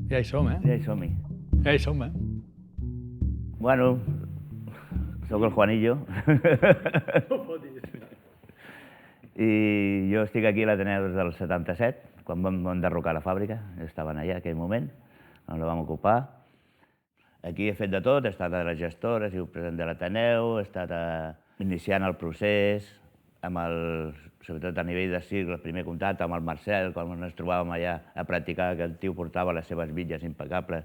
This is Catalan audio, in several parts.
Ja hi som, eh? Ja hi som-hi. Ja hi som, eh? Bueno, sóc el Juanillo. I jo estic aquí a l'Ateneu des del 77, quan vam enderrocar la fàbrica. Estaven allà en aquell moment, on la vam ocupar. Aquí he fet de tot, he estat a la gestora, he sigut president de l'Ateneu, he estat iniciant el procés, sobretot a nivell de circ, el primer contacte amb el Marcel, quan ens trobàvem allà a practicar, que el tio portava les seves bitlles impecables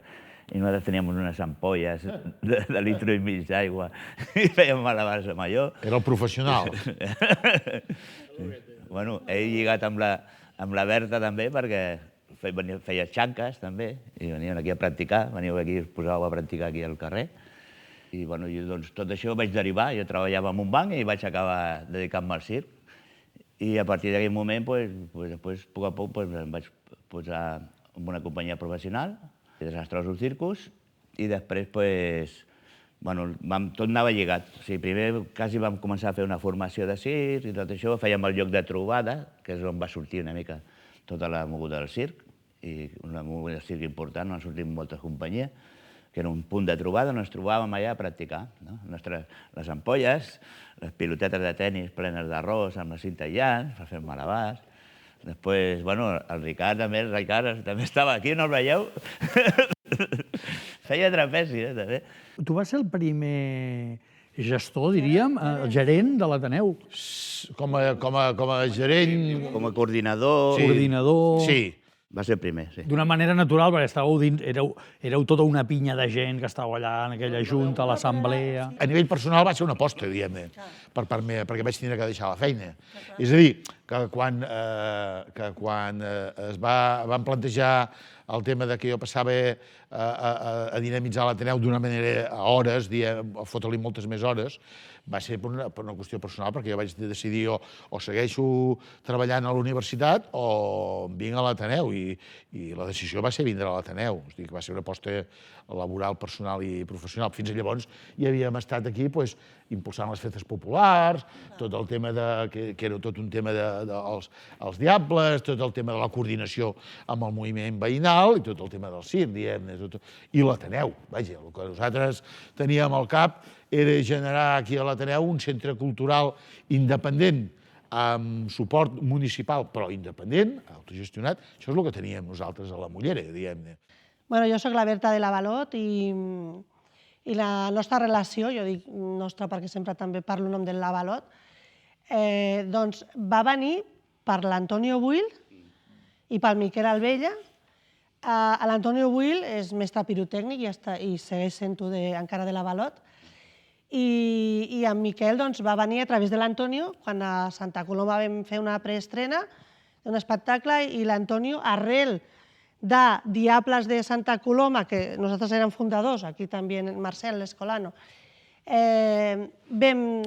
i nosaltres teníem unes ampolles de litro i mig d'aigua i fèiem malabars amb allò. Era el professional. Bueno, he lligat amb la Berta també perquè feia xanques també i venien aquí a practicar, veniu aquí, us posàveu a practicar aquí al carrer. I bueno, doncs tot això ho vaig derivar, jo treballava en un banc i vaig acabar dedicant-me al circ. I a partir d'aquell moment, després, a poc a poc, em vaig posar en una companyia professional, Desastrosos Circus, i després, bueno, tot anava lligat. O sigui, primer quasi vam començar a fer una formació de circ i tot això, fèiem el lloc de trobada, que és on va sortir una mica tota la moguda del circ, i una moguda del circ important, on han sortit moltes companyies, que era un punt de trobada on ens trobàvem allà a practicar. Les ampolles, les pilotetes de tenis plenes d'arròs amb la cinta aïllant, per fer malabars. Després, bueno, el Ricard també estava aquí, no el veieu? Feia trapezi, també. Tu vas ser el primer gestor, diríem, gerent de l'Ateneu. Com a gerent... Com a coordinador. Coordinador... Sí. Va ser el primer, sí. D'una manera natural, perquè estàveu dins, éreu tota una pinya de gent que estàveu allà en aquella junta, a l'assemblea... A nivell personal va ser una aposta, diguem-ne, per part meva, perquè vaig tenir que deixar la feina. És a dir, que quan van plantejar el tema que jo passava a dinamitzar l'Ateneu d'una manera a hores, a fotre-li moltes més hores, va ser per una qüestió personal, perquè jo vaig decidir o segueixo treballant a la universitat o vinc a l'Ateneu, i la decisió va ser vindre a l'Ateneu. És a dir, que va ser una aposta laboral, personal i professional. Fins llavors hi havíem estat aquí impulsant les festes populars, tot el tema que era tot un tema dels diables, tot el tema de la coordinació amb el moviment veïnal i tot el tema del circ, diguem-ne, i l'Ateneu. Vaja, el que nosaltres teníem al cap era generar aquí a l'Ateneu un centre cultural independent, amb suport municipal, però independent, autogestionat. Això és el que teníem nosaltres a la Mollera, diguem-ne. Bueno, jo soc la Berta de l'Avalot i la nostra relació, jo dic nostra perquè sempre també parlo en nom de l'Avalot, doncs va venir per l'Antonio Buil i pel Miquel Albella. L'Antonio Buil és mestre pirotècnic i segueix sent-ho encara de l'Avalot. I en Miquel va venir a través de l'Antonio, quan a Santa Coloma vam fer una preestrena d'un espectacle, i l'Antonio, arrel de Diables de Santa Coloma, que nosaltres érem fundadors, aquí també Marcel Escolano, vam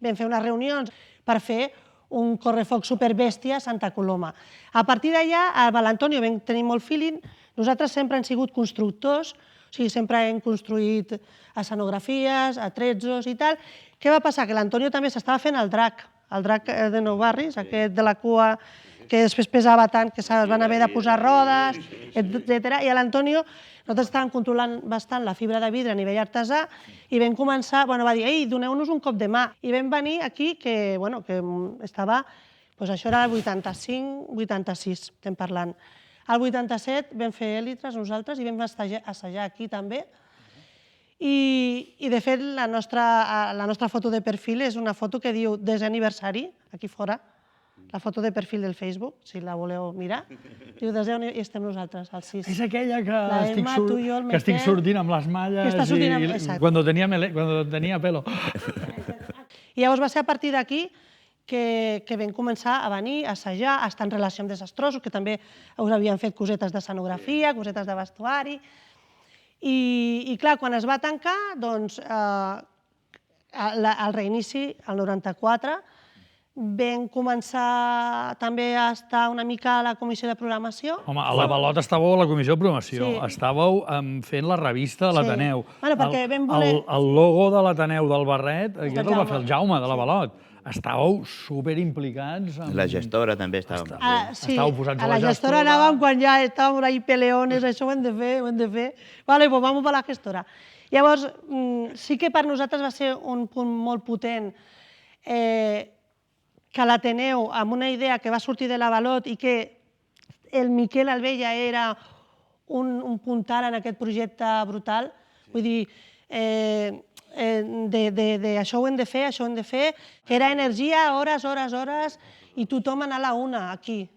fer unes reunions per fer un correfoc superbèstia a Santa Coloma. A partir d'allà, amb l'Antonio vam tenir molt feeling. Nosaltres sempre hem sigut constructors, o sigui, sempre hem construït escenografies, atrezzos i tal. Què va passar? Que l'Antonio també s'estava fent el drac de Nou Barris, aquest de la cua que després pesava tant que es van haver de posar rodes, etc. I a l'Antonio nosaltres estàvem controlant bastant la fibra de vidre a nivell artesà i vam començar, va dir, ei, doneu-nos un cop de mà. I vam venir aquí, que estava, això era el 85-86, estem parlant. Al 87 vam fer èlitres nosaltres i vam assajar aquí també. I, de fet, la nostra foto de perfil és una foto que diu desè aniversari, aquí fora, la foto de perfil del Facebook, si la voleu mirar. Diu desè aniversari i estem nosaltres, al 6. És aquella que estic sortint amb les malles i quan tenia pelo. I llavors va ser a partir d'aquí que vam començar a venir, a assajar, a estar en relació amb Desastrosos, que també us havien fet cosetes d'escenografia, cosetes de vestuari. I clar, quan es va tancar, doncs, al reinici, el 94, vam començar també a estar una mica a la comissió de programació. Home, a l'Avalot estàveu a la comissió de programació, estàveu fent la revista de l'Ateneu. El logo de l'Ateneu del barret, aquest el va fer el Jaume, de l'Avalot. estàveu superimplicats. La gestora també estava... Sí, Estàveu posats a la gestora anàvem quan ja estàvem ahí peleones, això ho hem de fer, ho hem de fer. Vale, pues vamos per la gestora. Llavors, sí que per nosaltres va ser un punt molt potent que l'Ateneu, amb una idea que va sortir de l'Avalot i que el Miquel Albella era un puntal en aquest projecte brutal, vull dir, això ho hem de fer, això ho hem de fer, era energia, hores, hores, hores, i tothom anar a la una, aquí.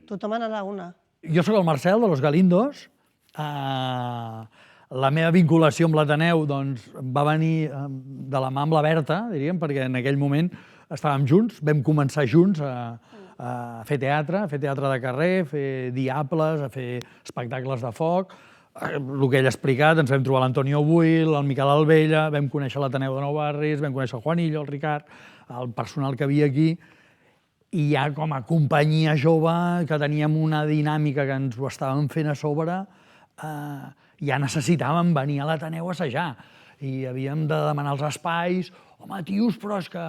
Tothom anar a la una. Jo sóc el Marcel, de Los Galindos. La meva vinculació amb l'Ateneu va venir de la mà amb la Berta, diríem, perquè en aquell moment estàvem junts, vam començar junts a fer teatre de carrer, a fer diables, a fer espectacles de foc. El que ell ha explicat, ens vam trobar l'Antonio Buil, el Miquel Albella, vam conèixer l'Ateneu de Nou Barris, vam conèixer el Juanillo, el Ricard, el personal que havia aquí, i ja com a companyia jove, que teníem una dinàmica que ens ho estàvem fent a sobre, ja necessitàvem venir a l'Ateneu a assajar. I havíem de demanar els espais. Home, tios, però és que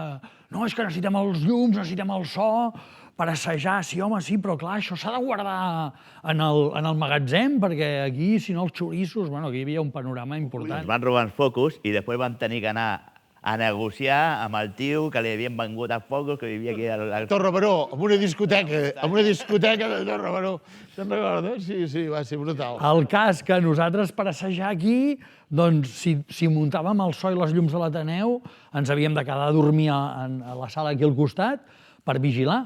necessitem els llums, necessitem el so per assajar. Sí, home, sí, però clar, això s'ha de guardar en el magatzem, perquè aquí, si no, els xoriços... Bueno, aquí hi havia un panorama important. Ens van robar els focus i després vam tenir que anar a negociar amb el tio que li havien vengut els focus, que vivia aquí al... Torre Baró, amb una discoteca de Torre Baró. Te'n recordes? Sí, va ser brutal. El cas que nosaltres, per assajar aquí, doncs, si muntàvem el so i les llums de l'Ateneu, ens havíem de quedar a dormir a la sala aquí al costat per vigilar,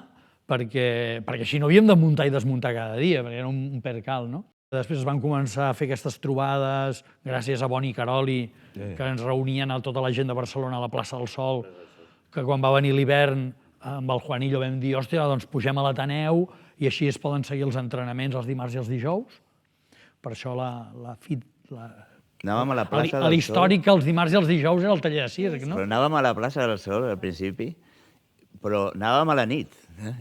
perquè així no havíem de muntar i desmuntar cada dia, perquè era un percal, no? Després es van començar a fer aquestes trobades, gràcies a Boni Caroli, que ens reunien a tota la gent de Barcelona a la plaça del Sol, que quan va venir l'hivern amb el Juanillo vam dir, hòstia, doncs pugem a l'Ateneu i així es poden seguir els entrenaments els dimarts i els dijous. Per això Anàvem a la plaça del Sol. L'històric que els dimarts i els dijous era el taller de circ, no? Però anàvem a la plaça del Sol al principi, però anàvem a la nit.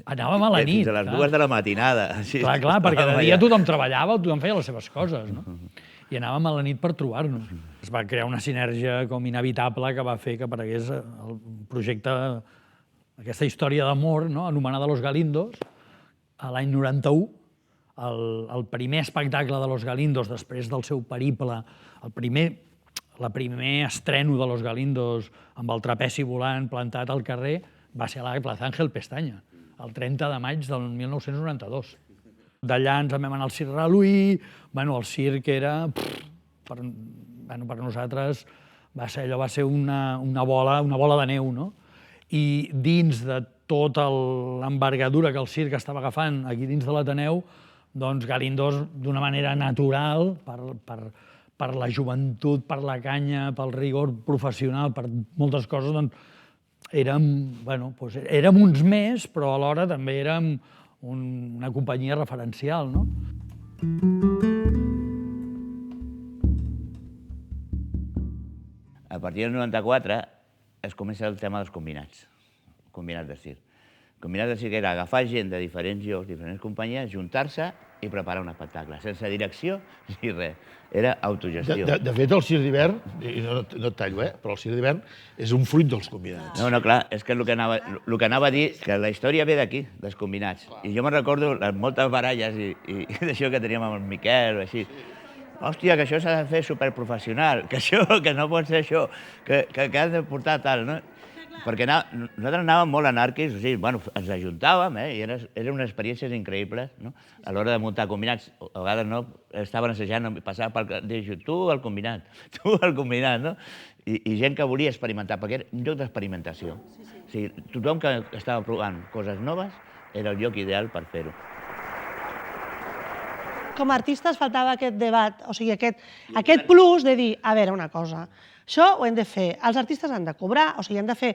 Anàvem a la nit. Fins a les 2 de la matinada. Clar, perquè de dia tothom treballava, tothom feia les seves coses, no? I anàvem a la nit per trobar-nos. Es va crear una sinergia com inevitable que va fer que aparegués el projecte, aquesta història d'amor, anomenada Los Galindos, a l'any 91, el primer espectacle de Los Galindos després del seu periple, el primer estreno de Los Galindos amb el trapeci volant plantat al carrer va ser a la Plaza Ángel Pestaña, el 30 de maig del 1992. D'allà ens vam anar al Circ Reluí, el circ era, per nosaltres, va ser una bola de neu, no? I dins de tota l'envergadura que el circ estava agafant aquí dins de l'Ateneu, doncs Galindos, d'una manera natural, per la joventut, per la canya, pel rigor professional, per moltes coses, doncs érem uns més, però alhora també érem una companyia referencial, no? A partir del 94 es comença el tema dels combinats de circ. Combinats de circ era agafar gent de diferents llocs, diferents companyies, juntar-se i preparar un espectacle, sense direcció ni res. Era autogestió. De fet, el circ d'hivern, i no et tallo, però el circ d'hivern és un fruit dels combinats. No, clar, és que el que anava a dir, que la història ve d'aquí, dels combinats. I jo me'n recordo les moltes baralles i d'això que teníem amb el Miquel o així. Hòstia, que això s'ha de fer superprofessional, que no pot ser això, que has de portar tal, no? Perquè nosaltres anàvem molt anàrquics, o sigui, ens ajuntàvem, i eren unes experiències increïbles, no? A l'hora de muntar combinats, a vegades no, estaven assajant, passava pel... Diu, tu al combinat, no? I gent que volia experimentar, perquè era un lloc d'experimentació. O sigui, tothom que estava provant coses noves era el lloc ideal per fer-ho. Com a artistes faltava aquest debat, o sigui, aquest plus de dir, a veure, una cosa, això ho hem de fer, els artistes han de cobrar, o sigui, han de fer...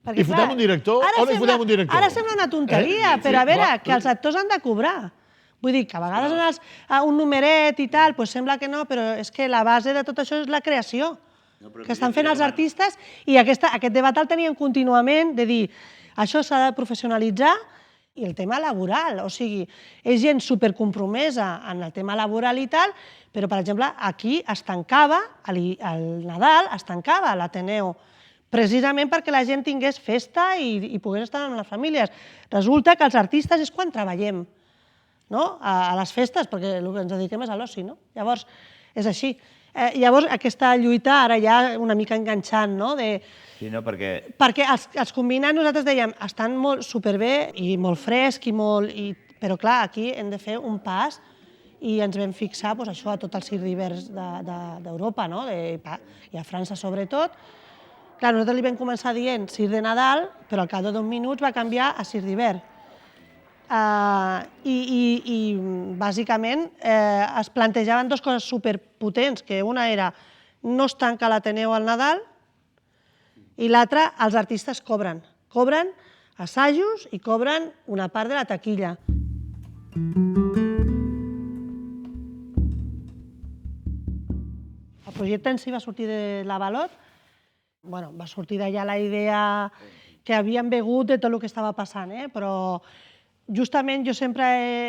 I fotem un director o no fotem un director? Ara sembla una tonteria, però a veure, que els actors han de cobrar. Vull dir que a vegades un numeret i tal, sembla que no, però és que la base de tot això és la creació que estan fent els artistes i aquest debat el teníem contínuament de dir això s'ha de professionalitzar i el tema laboral, o sigui, és gent supercompromesa en el tema laboral i tal, però, per exemple, aquí es tancava, al Nadal es tancava l'Ateneu precisament perquè la gent tingués festa i pogués estar amb les famílies. Resulta que els artistes és quan treballem, no? A les festes, perquè el que ens dediquem és a l'oci, no? Llavors, és així. Llavors, aquesta lluita ara ja una mica enganxant, no? Sí, no, perquè... Perquè els combinats, nosaltres dèiem, estan molt superbé i molt fresc, però clar, aquí hem de fer un pas i ens vam fixar això a tot el circ d'hiverns d'Europa, no? I a França sobretot. Clar, nosaltres li vam començar dient circ de Nadal, però al cap de 2 minuts va canviar a circ d'hivern. I bàsicament es plantejaven 2 coses superpotents, que una era no es tanca l'Ateneu al Nadal i l'altra, els artistes cobren. Cobren assajos i cobren una part de la taquilla. El projecte en si va sortir de l'Avalot. Bueno, va sortir d'allà la idea que havíem begut de tot el que estava passant, però justament jo sempre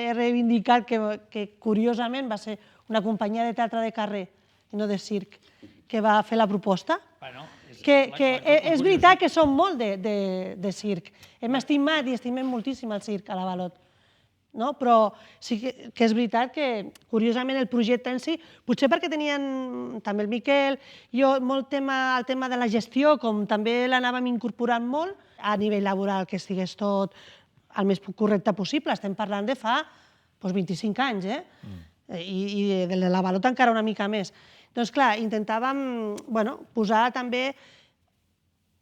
he reivindicat que curiosament va ser una companyia de teatre de carrer i no de circ que va fer la proposta. És veritat que som molt de circ. Hem estimat i estimem moltíssim el circ a l'Avalot. Però sí que és veritat que, curiosament, el projecte en si, potser perquè tenien també el Miquel, jo molt el tema de la gestió, com també l'anàvem incorporant molt, a nivell laboral, que estigués tot el més correcte possible. Estem parlant de fa 25 anys, i de l'Avalot encara una mica més. Doncs clar, intentàvem posar també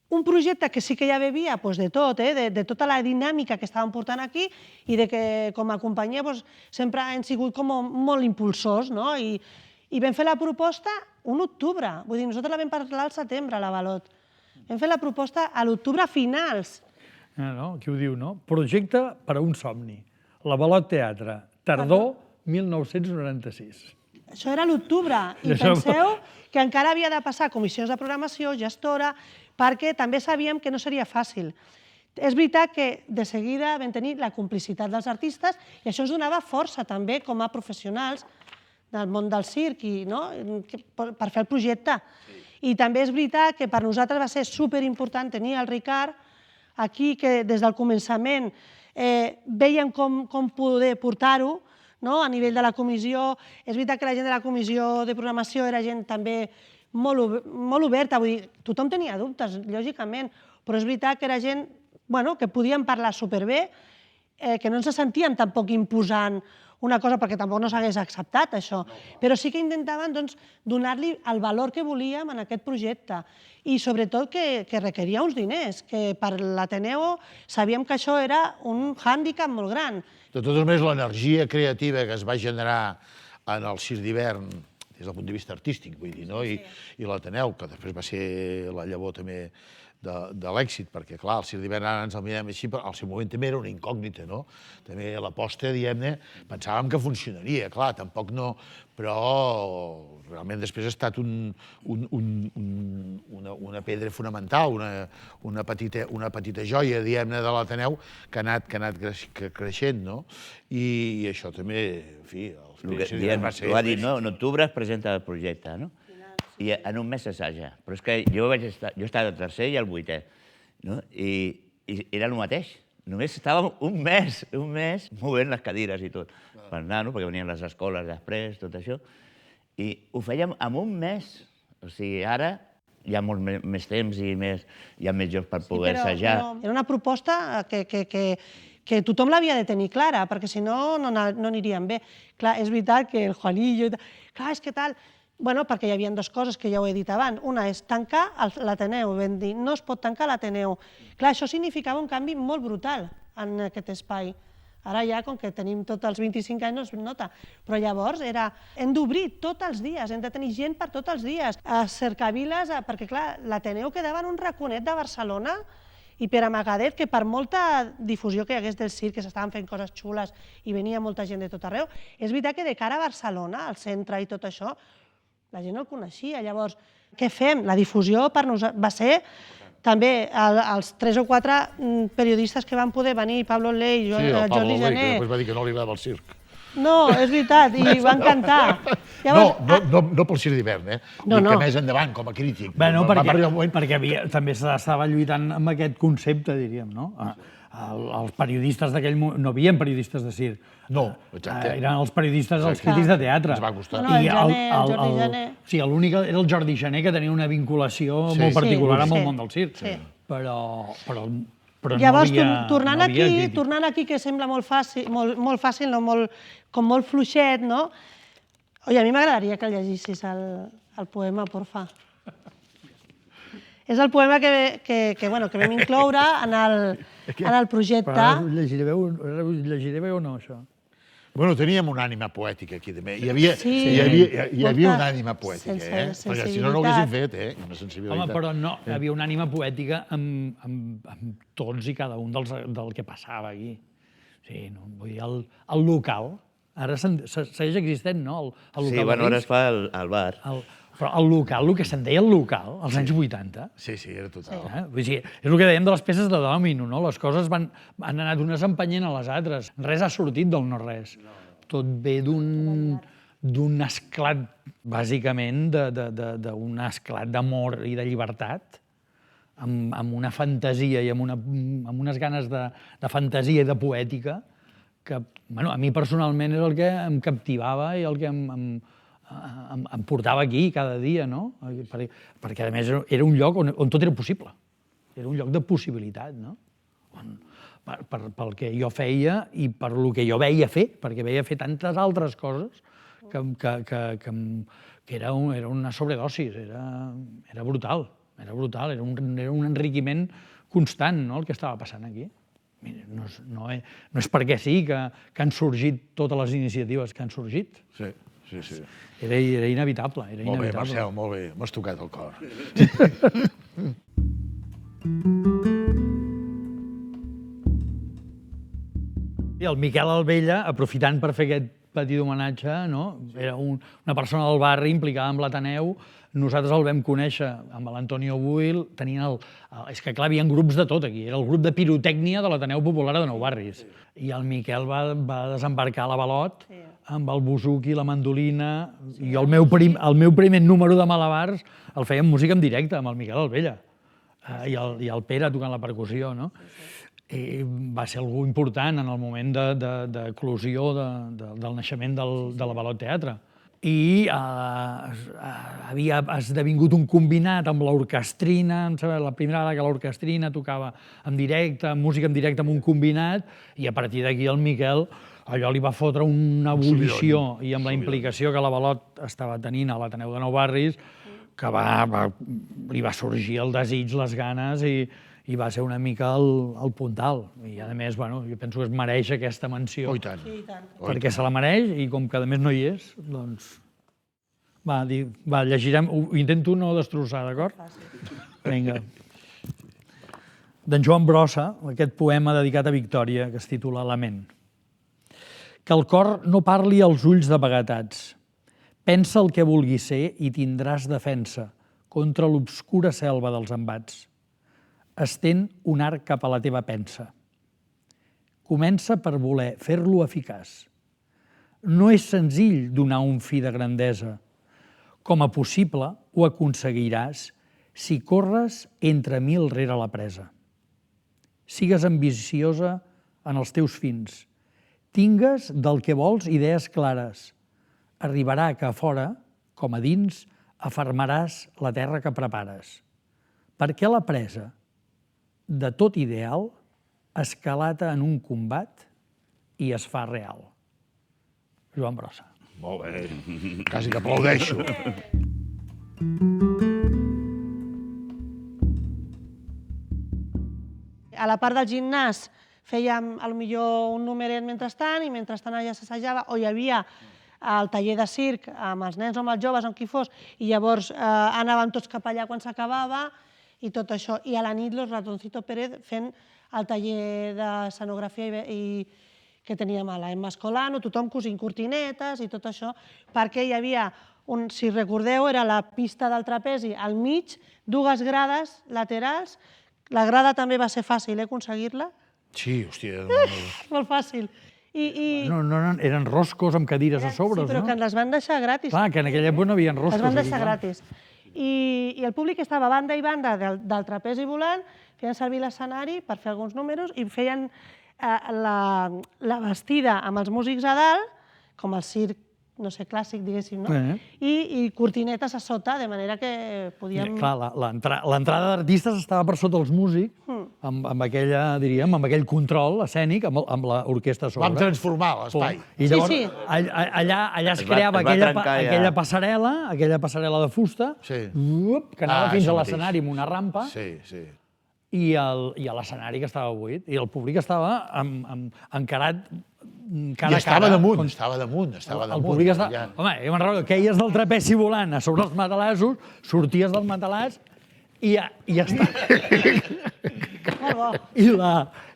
un projecte que sí que ja bevia de tot, de tota la dinàmica que estàvem portant aquí i que com a companyia sempre hem sigut molt impulsors, i vam fer la proposta un octubre. Vull dir, nosaltres la vam parlar al setembre, a l'Avalot. Vam fer la proposta a l'octubre finals. Qui ho diu, no? Projecte per a un somni. L'Avalot Teatre, tardor 1996. Això era l'octubre. I penseu que encara havia de passar comissions de programació, gestora, perquè també sabíem que no seria fàcil. És veritat que de seguida vam tenir la complicitat dels artistes i això ens donava força també com a professionals del món del circ per fer el projecte. I també és veritat que per nosaltres va ser superimportant tenir el Ricard aquí, que des del començament veien com poder portar-ho a nivell de la comissió. És veritat que la gent de la comissió de programació era gent també molt oberta, vull dir, tothom tenia dubtes, lògicament, però és veritat que era gent que podien parlar superbé, que no ens sentíem tampoc imposant una cosa, perquè tampoc no s'hagués acceptat això, però sí que intentaven donar-li el valor que volíem en aquest projecte i sobretot que requeria uns diners, que per l'Ateneu sabíem que això era un hàndicap molt gran. De totes maneres, l'energia creativa que es va generar en el circ d'hivern des del punt de vista artístic, vull dir, i l'Ateneu, que després va ser la llavor també de l'èxit, perquè, clar, el circ d'hivern ara ens el mirem així, però al seu moment també era una incògnita, no? També l'aposta, diguem-ne, pensàvem que funcionaria, clar, tampoc no, però realment després ha estat una pedra fonamental, una petita joia, diguem-ne, de l'Ateneu que ha anat creixent, no? I això també, en fi, ho ha dit, no? En octubre es presenta el projecte, no? I en un mes s'assaja. Però és que jo estava al tercer i al 8è, i era el mateix. Només estàvem un mes movent les cadires i tot. Per anar, perquè venien les escoles després, tot això. I ho fèiem en un mes. O sigui, ara hi ha molt més temps i hi ha més jocs per poder assajar. Era una proposta que tothom l'havia de tenir clara, perquè si no, no aniríem bé. Clar, és veritat que el Juanillo... Clar, és que tal... Bueno, perquè hi havia 2 coses que ja ho he dit abans. Una és tancar l'Ateneu. Vam dir, no es pot tancar l'Ateneu. Clar, això significava un canvi molt brutal en aquest espai. Ara ja, com que tenim tots els 25 anys, no es nota. Però llavors era... Hem d'obrir tots els dies, hem de tenir gent per tots els dies. A cercaviles, perquè clar, l'Ateneu quedava en un raconet de Barcelona i per Amagadet, que per molta difusió que hi hagués del circ, que s'estaven fent coses xules i venia molta gent de tot arreu, és veritat que de cara a Barcelona, al centre i tot això, la gent no el coneixia. Llavors, què fem? La difusió per nosaltres va ser també els 3 o 4 periodistes que van poder venir, Pablo Ley, Jordi Jané... Sí, el Pablo Ley, que després va dir que no li agradava el circ. No, és veritat, i va encantar. No pel circ d'hivern, No, no. que més endavant, com a crític. Bé, Va arribar un moment... perquè també s'estava lluitant amb aquest concepte, diríem, no? Els periodistes d'aquell moment... No hi havia periodistes de circ. No, exacte. Eren els periodistes, els crítics de teatre. Ens va costar. No, el Jordi Jané. Sí, l'únic era el Jordi Jané, que tenia una vinculació molt particular amb el món del circ. Però no llavors, havia... tornant aquí, que sembla molt fàcil, com molt fluixet, no? Oi, a mi m'agradaria que llegissis el poema, porfa. És el poema que vam incloure en el projecte. Però llegiré bé o no, això? Bueno, teníem una ànima poètica aquí, també. Hi havia una ànima poètica, perquè si no, no ho haguéssim fet, una sensibilitat. Home, però no, hi havia una ànima poètica amb tots i cada un del que passava aquí. Sí, vull dir, el local, ara segueix existent, no? Sí, bueno, ara es fa al bar. Però el local, el que se'n deia el local, als anys 80... Sí, era total. Vull dir, és el que dèiem de les peces de dòmino, no? Les coses han anat unes empenyent a les altres. Res ha sortit del no-res. Tot ve d'un esclat, bàsicament, d'un esclat d'amor i de llibertat, amb una fantasia i amb unes ganes de fantasia i de poètica que, bueno, a mi personalment és el que em captivava i el que em portava aquí cada dia, no? Perquè, a més, era un lloc on tot era possible. Era un lloc de possibilitat, no? Pel que jo feia i per lo que jo veia fer, perquè veia fer tantes altres coses que era una sobredosis, era brutal, era un enriquiment constant, no?, el que estava passant aquí. No és perquè sí que han sorgit totes les iniciatives que han sorgit. Sí. Era inevitable, era inevitable. Molt bé, Marcel, molt bé. M'has tocat el cor. I el Miquel Albella, aprofitant per fer aquest petit homenatge, era una persona del barri implicada amb l'Ateneu. Nosaltres el vam conèixer amb l'Antonio Buil. És que, clar, hi havia grups de tot aquí. Era el grup de pirotècnia de l'Ateneu Popular de Nou Barris. I el Miquel va desembarcar a l'Avalot amb el buzuki, la mandolina, i el meu primer número de malabars el fèiem música en directe amb el Miquel Albella. I el Pere tocant la percussió, no? Va ser algú important en el moment d'eclosió del naixement de l'Avalot Teatre. I havia esdevingut un combinat amb l'orquestrina, la primera vegada que l'orquestrina tocava en directe, amb música en directe amb un combinat, i a partir d'aquí el Miquel allò li va fotre una ebullició, i amb la implicació que l'Avalot estava tenint a l'Ateneu de Nou Barris, que li va sorgir el desig, les ganes, i va ser una mica el puntal. I, a més, jo penso que es mereix aquesta menció. Oh, i tant. Perquè se la mereix, i com que a més no hi és, doncs... Va, llegirem... Ho intento no destrossar, d'acord? Vinga. D'en Joan Brossa, aquest poema dedicat a Victòria, que es titula Lament. Que el cor no parli als ulls d'apagatats. Pensa el que vulgui ser i tindràs defensa contra l'obscura selva dels embats. Estén un arc cap a la teva pensa. Comença per voler fer-lo eficaç. No és senzill donar un fi de grandesa. Com a possible ho aconseguiràs si corres entre mil rere la presa. Sigues ambiciosa en els teus fins. Tingues del que vols idees clares. Arribarà que a fora, com a dins, afermaràs la terra que prepares. Perquè la presa de tot ideal escalata en un combat i es fa real. Joan Brossa. Molt bé. Quasi que aplaudeixo. A la part del gimnàs fèiem potser un numeret mentrestant i mentrestant allà s'assajava, o hi havia el taller de circ amb els nens o amb els joves, amb qui fos, i llavors anàvem tots cap allà quan s'acabava i tot això. I a la nit, los Ratoncito Pérez fent el taller d'escenografia que teníem a la Emma Escolano, tothom cosint cortinetes i tot això, perquè hi havia, si recordeu, era la pista del trapezi al mig, dues grades laterals. La grada també va ser fàcil, aconseguir-la? Sí, hòstia. Molt fàcil. No, eren roscos amb cadires a sobre, Sí, però que no? ens les van deixar gratis. Clar, que en aquella època no hi havia roscos. Les van aquí, deixar clar. gratis. I el públic estava a banda i banda del trapezi volant, feien servir l'escenari per fer alguns números i feien la vestida amb els músics a dalt, com el circ, no sé, clàssic, diguéssim, no? I cortinetes a sota, de manera que podíem... Clar, l'entrada d'artistes estava per sota els músics, amb aquella, diríem, amb aquell control escènic, amb l'orquestra a sobre. Vam transformar l'espai. I llavors, Sí. allà es Es va creava trencar aquella passarel·la de fusta, que anava fins això a mateix. l'escenari amb una rampa, Sí. i a l'escenari que estava buit, i el públic estava encarat cara I a cara. estava damunt. El públic estava... Home, jo me'n recordo, queies del trapezi volant a sobre els matalassos, sorties del matalàs i ja està. Molt bo.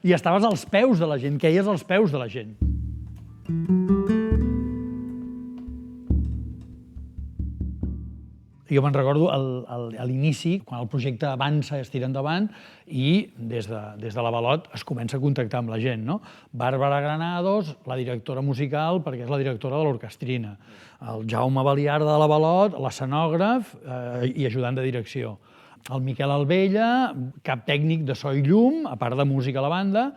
I estaves als peus de la gent, queies als peus de la gent. Jo me'n recordo a l'inici, quan el projecte avança i es tira endavant, i des de l'Avalot es comença a contactar amb la gent, no? Bàrbara Granados, la directora musical, perquè és la directora de l'orquestrina. El Jaume Baliar de l'Avalot, l'escenògraf i ajudant de direcció. El Miquel Albella, cap tècnic de so i llum, a part de música a la banda,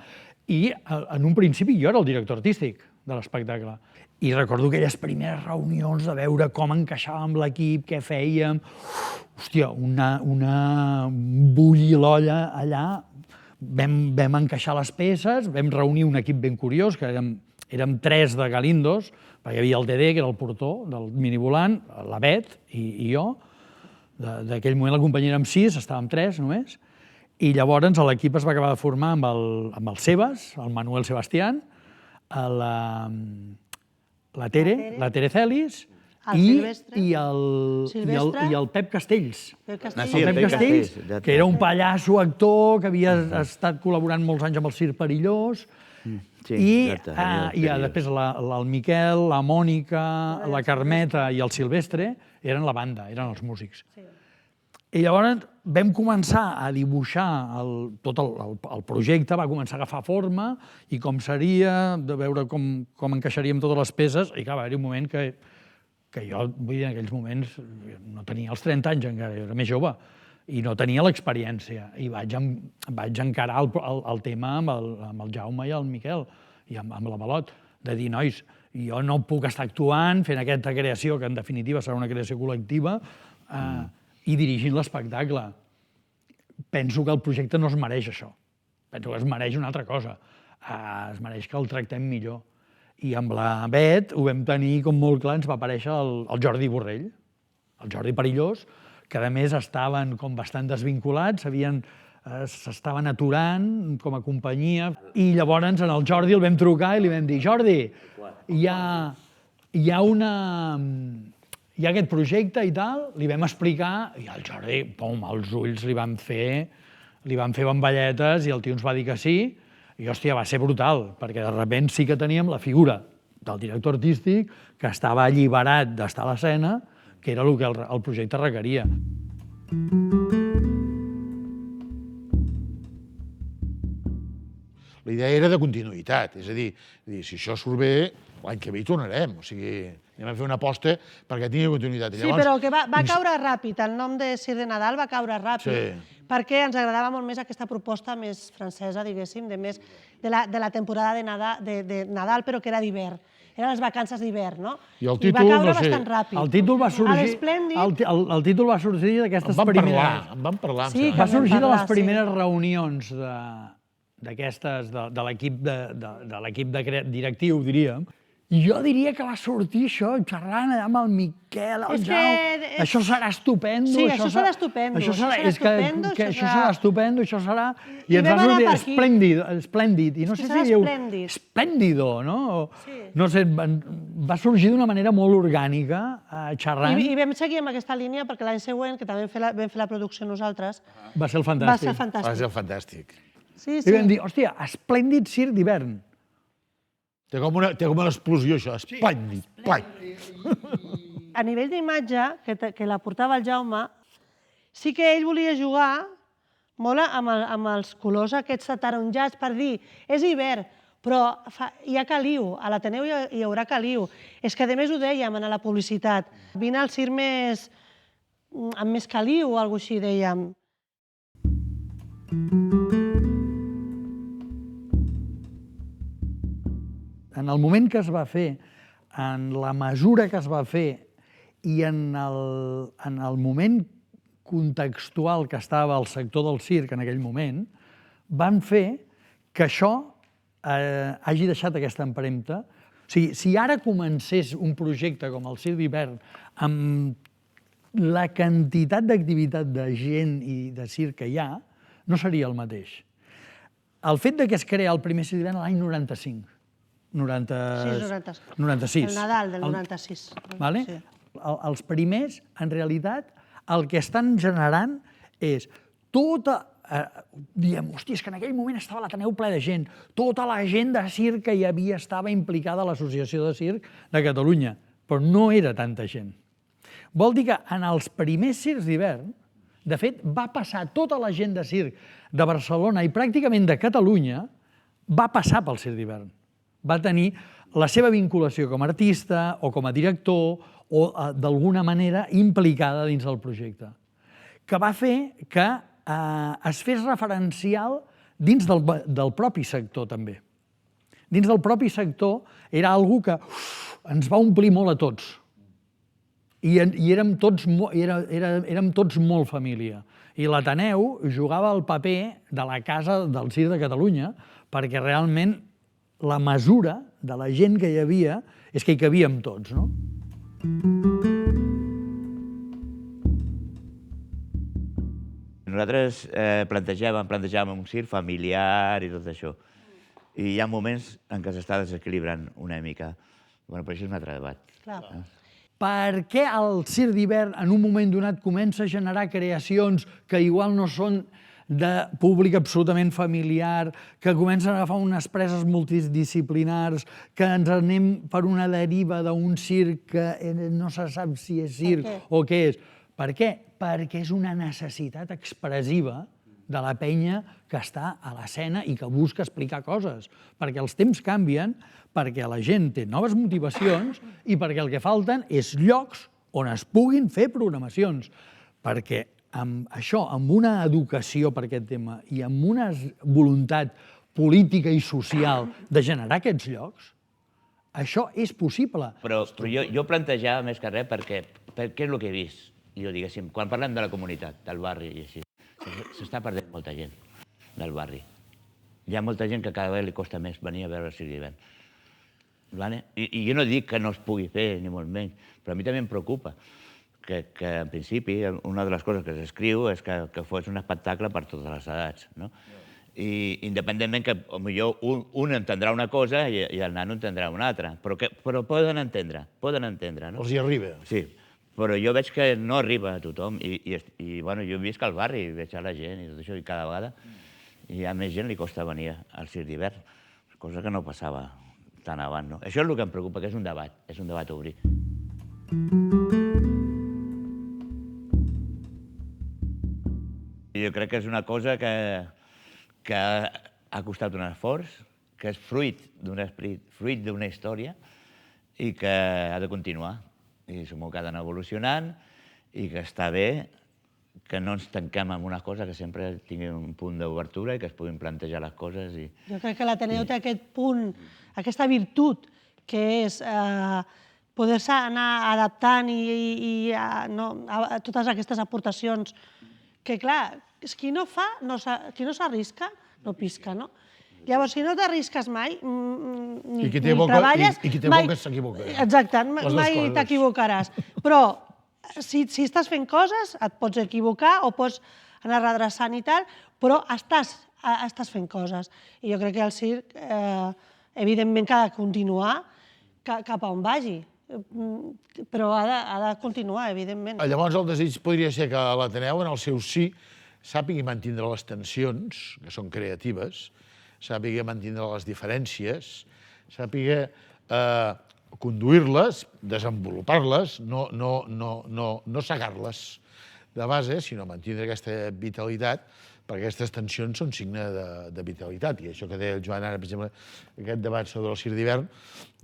i en un principi jo era el director artístic de l'espectacle. I recordo aquelles primeres reunions de veure com encaixàvem l'equip, què fèiem. Hòstia, bullir l'olla allà. Vam encaixar les peces, vam reunir un equip ben curiós, que érem 3 de Galindos, perquè hi havia el Dedé, que era el portor del minivolant, la Bet i jo. D'aquell moment la companyia érem 6, estàvem 3 només. I llavors l'equip es va acabar de formar amb el Sebas, el Manuel Sebastián, la Tere Celis i el Pep Castells. Pep Sí, Castells. El Pep Castells, Castells, que era un pallasso actor que havia estat col·laborant molts anys amb el Circ Perillós. I després el Miquel, la Mònica, la Carmeta i el Silvestre eren la banda, eren els músics. I llavors vam començar a dibuixar tot el projecte, va començar a agafar forma i com seria, de veure com encaixaríem totes les peces, i clar, va haver-hi un moment que jo, vull dir, en aquells moments no tenia els 30 anys encara, era més jove, i no tenia l'experiència, i vaig encarar el tema amb el Jaume i el Miquel, i amb l'Avalot, de dir, nois, jo no puc estar actuant, fent aquesta creació, que en definitiva serà una creació col·lectiva, i dirigint l'espectacle. Penso que el projecte no es mereix això. Penso que es mereix una altra cosa. Es mereix que el tractem millor. I amb la Bet ho vam tenir com molt clar, ens va aparèixer el Jordi Borrell, el Jordi Perillós, que a més estaven com bastant desvinculats, s'estaven aturant com a companyia, i llavors en el Jordi el vam trucar i li vam dir, Jordi, hi ha aquest projecte i tal, li vam explicar, i el Jordi, pum, els ulls li van fer bamballetes i el tio ens va dir que sí, i hòstia, va ser brutal, perquè de sobte sí que teníem la figura del director artístic que estava alliberat d'estar a l'escena, que era el que el projecte requeria. La idea era de continuïtat, és a dir, si això surt bé, l'any que ve hi tornarem, o sigui, anem a fer una aposta perquè tingui continuïtat. Sí, però que va caure ràpid, el nom de Circ de Nadal va caure ràpid, perquè ens agradava molt més aquesta proposta més francesa, diguéssim, de la temporada de Nadal, però que era d'hivern. Eren les vacances d'hivern, no? I el títol, va caure no sé. bastant ràpid. El títol va sorgir... L'Esplèndid... El títol va sorgir d'aquestes primeres... En vam parlar. Sí, Va sorgir de les primeres reunions d'aquestes, de l'equip directiu, diríem. I jo diria que va sortir això, xerrant allà amb el Miquel, el Jaume... Això serà estupendo. Sí, això serà estupendo. Això serà estupendo, això serà... I ens va vam anar sortir per aquí. esplèndid. I no sé si diu... Esplèndido, no? No sé, va sorgir d'una manera molt orgànica, xerrant. I vam seguir amb aquesta línia perquè l'any següent, que també vam fer la producció nosaltres, Va ser el va fantàstic. ser fantàstic. Va ser fantàstic. Sí, I vam dir, hòstia, esplèndid circ d'hivern. Té com una explosió, això. Esplèndid. A nivell d'imatge, que la portava el Jaume, sí que ell volia jugar molt amb els colors aquests ataronjats per dir, és hivern, Però hi ha caliu, a l'Ateneu hi haurà caliu. És que a més ho dèiem a la publicitat. Vine al circ amb més caliu o alguna cosa així, dèiem. En el moment que es va fer, en la mesura que es va fer i en el moment contextual que estava el sector del circ en aquell moment, van fer que això hagi deixat aquesta empremta. O sigui, si ara comencés un projecte com el Circ d'Hivern amb la quantitat d'activitat de gent i de circ que hi ha, no seria el mateix. El fet que es crea el primer Circ d'Hivern l'any 95, 96. El Nadal del 96. Sí. Els primers, en realitat, el que estan generant és tota... Diem, hòstia, és que en aquell moment estava l'Ateneu ple de gent. Tota la gent de circ que hi havia estava implicada a l'Associació de Circ de Catalunya, però no era tanta gent. Vol dir que en els primers circs d'hivern, de fet, va passar tota la gent de circ de Barcelona i pràcticament de Catalunya, va passar pel circ d'hivern. Va tenir la seva vinculació com a artista o com a director o d'alguna manera implicada dins del projecte, que va fer que es fes referencial dins del propi sector també. Dins del propi sector era algo que ens va omplir molt a tots i érem tots molt família. I l'Ateneu jugava el paper de la casa del Circ de Catalunya perquè realment la mesura de la gent que hi havia és que hi cabíem tots, no? Nosaltres plantejàvem un circ familiar i tot això. I hi ha moments en què s'està desequilibrant una mica. Però això és un altre debat. Per què el circ d'hivern en un moment donat comença a generar creacions que igual no són de públic absolutament familiar, que comencen a agafar unes preses multidisciplinars, que ens anem per una deriva d'un circ que no se sap si és circ o què és? Per què? Perquè és una necessitat expressiva de la penya que està a l'escena i que busca explicar coses. Perquè els temps canvien, perquè la gent té noves motivacions i perquè el que falten és llocs on es puguin fer programacions. Perquè amb això, amb una educació per aquest tema i amb una voluntat política i social de generar aquests llocs, això és possible. Però jo plantejava més que res perquè què és el que he vist? Jo, diguéssim, quan parlem de la comunitat, del barri i així, s'està perdent molta gent del barri. Hi ha molta gent que cada vegada li costa més venir a veure el Circ d'Hivern. I jo no dic que no es pugui fer, ni molt menys, però a mi també em preocupa que en principi una de les coses que s'escriu és que fos un espectacle per totes les edats. I independentment que potser un entendrà una cosa i el nano entendrà una altra, però poden entendre. Els hi arriba. Sí, però jo veig que no arriba a tothom i bueno, jo visc al barri, veig a la gent i tot això, i cada vegada hi ha més gent li costa venir al Circ d'Hivern, cosa que no passava tan abans, no? Això és el que em preocupa, que és un debat a obrir. Jo crec que és una cosa que ha costat un esforç, que és fruit d'un esperit, fruit d'una història i que ha de continuar. I sumo que ha d'anar evolucionant i que està bé que no ens tanquem en una cosa, que sempre tingui un punt d'obertura i que es puguin plantejar les coses. Jo crec que l'Ateneu té aquest punt, aquesta virtut, que és poder-se anar adaptant i a totes aquestes aportacions que, clar, qui no fa, qui no s'arrisca, no pisca, no? Llavors, si no t'arrisques mai, ni treballes... I qui té boca s'equivoca. Exacte, mai t'equivocaràs. Però si estàs fent coses, et pots equivocar o pots anar redreçant i tal, però estàs fent coses. I jo crec que el circ, evidentment, que ha de continuar cap a on vagi. Però ha de continuar, evidentment. Llavors, el desig podria ser que l'Ateneu, en el seu sí, sàpiga mantindre les tensions, que són creatives, sàpiga mantindre les diferències, sàpiga conduir-les, desenvolupar-les, no cegar-les de base, sinó mantindre aquesta vitalitat, perquè aquestes tensions són signe de vitalitat. I això que deia el Joan ara, per exemple, aquest debat sobre el circ d'hivern,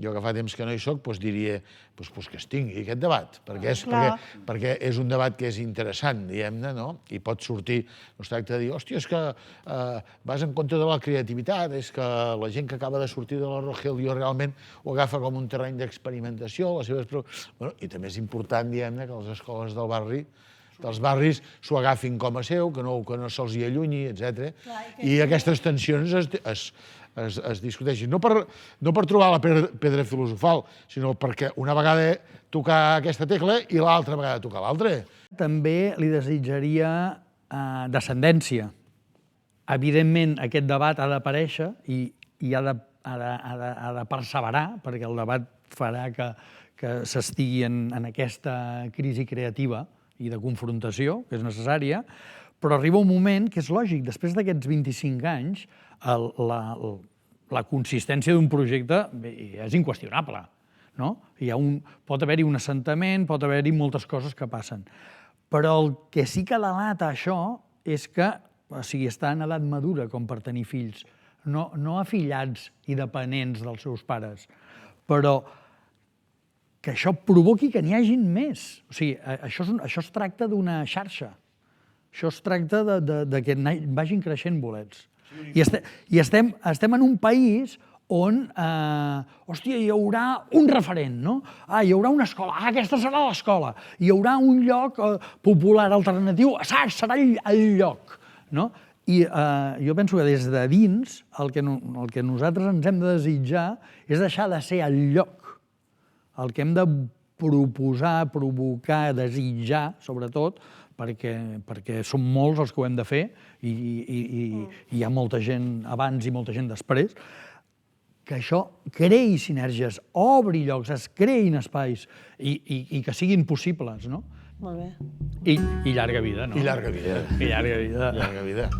jo que fa temps que no hi soc, diria que es tingui aquest debat, perquè és un debat que és interessant, diguem-ne, no? I pot sortir, no es tracta de dir, hòstia, és que vas en contra de la creativitat, és que la gent que acaba de sortir de la Rogelio realment ho agafa com un terreny d'experimentació, les seves... Bueno, i també és important, diguem-ne, que les escoles dels barris s'ho agafin com a seu, que no se'ls hi allunyi, etc. I aquestes tensions es discuteixin. No per trobar la pedra filosofal, sinó perquè una vegada tocar aquesta tecla i l'altra vegada tocar l'altra. També li desitjaria descendència. Evidentment, aquest debat ha d'aparèixer i ha de perseverar, perquè el debat farà que s'estigui en aquesta crisi creativa i de confrontació, que és necessària, però arriba un moment que és lògic. Després d'aquests 25 anys, la consistència d'un projecte és inqüestionable. Pot haver-hi un assentament, pot haver-hi moltes coses que passen. Però el que sí que delata això és que està en edat madura com per tenir fills, no afillats i dependents dels seus pares, però que això provoqui que n'hi hagin més. O sigui, això es tracta d'una xarxa. Això es tracta que vagin creixent bolets. I estem en un país on, hòstia, hi haurà un referent, no? Hi haurà una escola, aquesta serà l'escola. Hi haurà un lloc popular alternatiu, serà el lloc, no? I jo penso que des de dins el que nosaltres ens hem de desitjar és deixar de ser el lloc. El que hem de proposar, provocar, desitjar, sobretot, perquè som molts els que ho hem de fer i hi ha molta gent abans i molta gent després, que això creï sinergies, obri llocs, es creïn espais i que siguin possibles, no? Molt bé. I llarga vida, no? I llarga vida. I llarga vida. Llarga vida.